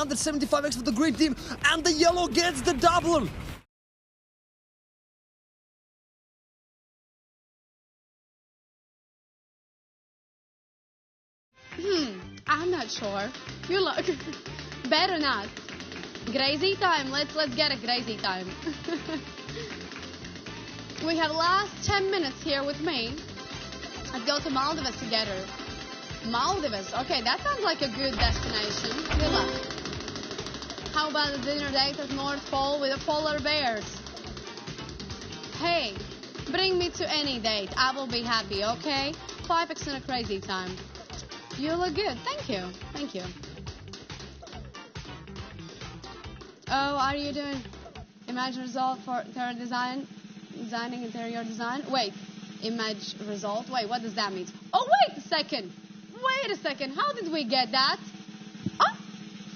175x for the green team, and the yellow gets the double. I'm not sure. You look. Better not. Crazy time. Let's get a crazy time. We have last 10 minutes here with me. Let's go to Maldives together. Maldives. Okay, that sounds like a good destination. Good luck. How about the dinner date at North Pole with the polar bears? Hey, bring me to any date. I will be happy, okay? 5x in a crazy time. You look good. Thank you. Thank you. Oh, are you doing image result for interior design? Designing interior design? Wait, image result? Wait, what does that mean? Oh, wait a second. Wait a second. How did we get that? Oh,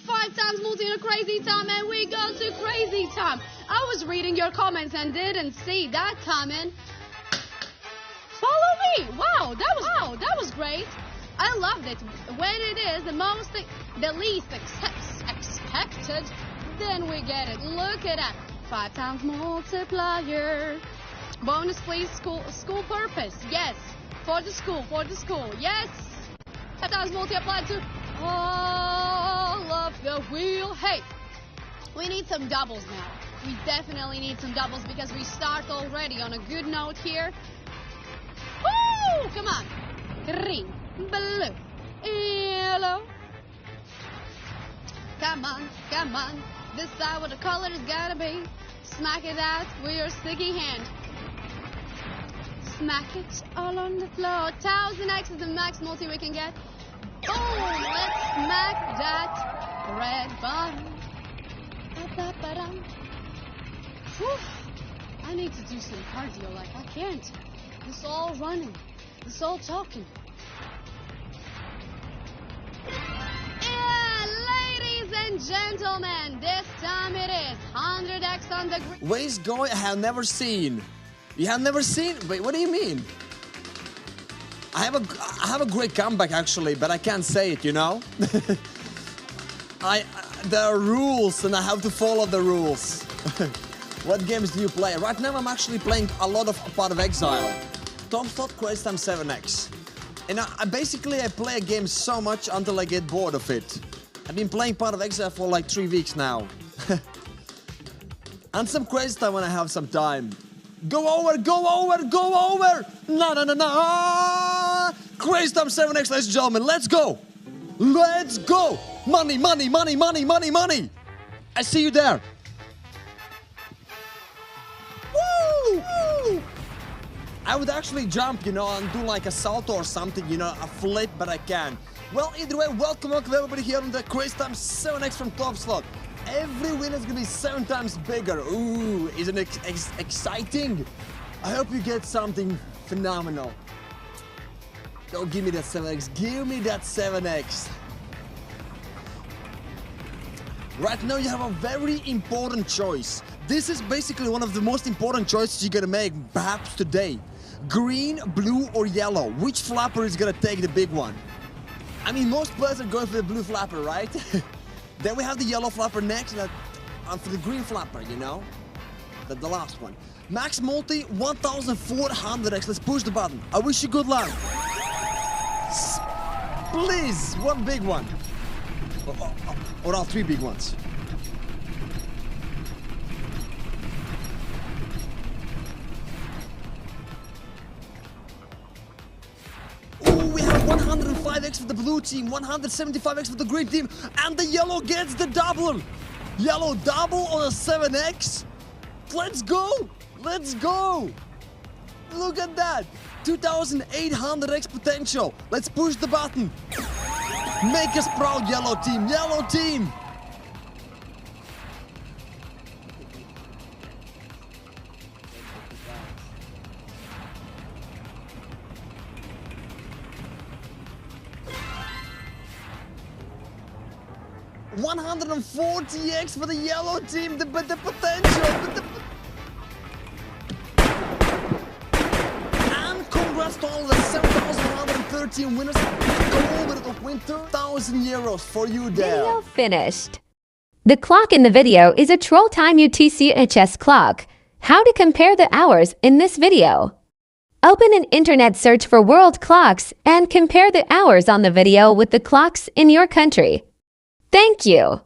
5 times multi in a crazy time, and we go to crazy time. I was reading your comments and didn't see that comment. Follow me. Wow, that was great. I loved it. When it is the least expected, then we get it. Look at that. 5 times multiplier. Bonus, please. School purpose. Yes. For the school. Yes. 5 times multi applied to all of the wheel. Hey, we need some doubles now. We definitely need some doubles because we start already on a good note here. Woo! Come on. Green. Blue, yellow. Come on. Decide what the color is gonna be. Smack it out with your sticky hand. Smack it all on the floor. 1000x is the max multi we can get. Boom! Let's smack that red button. Ba-ba-ba-dum. Whew. I need to do some cardio. Like, I can't. It's all running. It's all talking. Ladies and gentlemen, this time it is 100x on the green. Ways going I have never seen. You have never seen? Wait, what do you mean? I have a great comeback actually, but I can't say it, you know? There are rules and I have to follow the rules. What games do you play? Right now I'm actually playing a lot of Path of Exile. Top slot Crazy Time 7x. And I play a game so much until I get bored of it. I've been playing Path of Exile for like 3 weeks now. And some Crazy Time when I have some time. Go over! No! Crazy Time 7x, ladies and gentlemen, let's go! Let's go! Money! I see you there. Woo! I would actually jump, you know, and do like a salto or something, you know, a flip, but I can't. Well, either way, welcome everybody here on the Crazy Time 7x from Top Slot. Every win is gonna be 7 times bigger. Ooh, isn't it exciting? I hope you get something phenomenal. Don't give me that 7x, give me that 7x. Right now you have a very important choice. This is basically one of the most important choices you're gonna make, perhaps today. Green, blue, or yellow. Which flapper is gonna take the big one? I mean, most players are going for the blue flapper, right? Then we have the yellow flapper next, and for the green flapper, you know? The last one. Max multi, 1400x. Let's push the button. I wish you good luck. Please, one big one. Or all 3 big ones. We have 105x for the blue team, 175x for the green team, and the yellow gets the double. Yellow double on a 7x. Let's go. Look at that. 2800x potential. Let's push the button. Make us proud, yellow team. 140x for the yellow team, the potential. And congrats to all the 7,113 winners. Go over to win €2,000 for you there. Video finished. The clock in the video is a Troll Time UTC-HS clock. How to compare the hours in this video. Open an internet search for world clocks and compare the hours on the video with the clocks in your country. Thank you.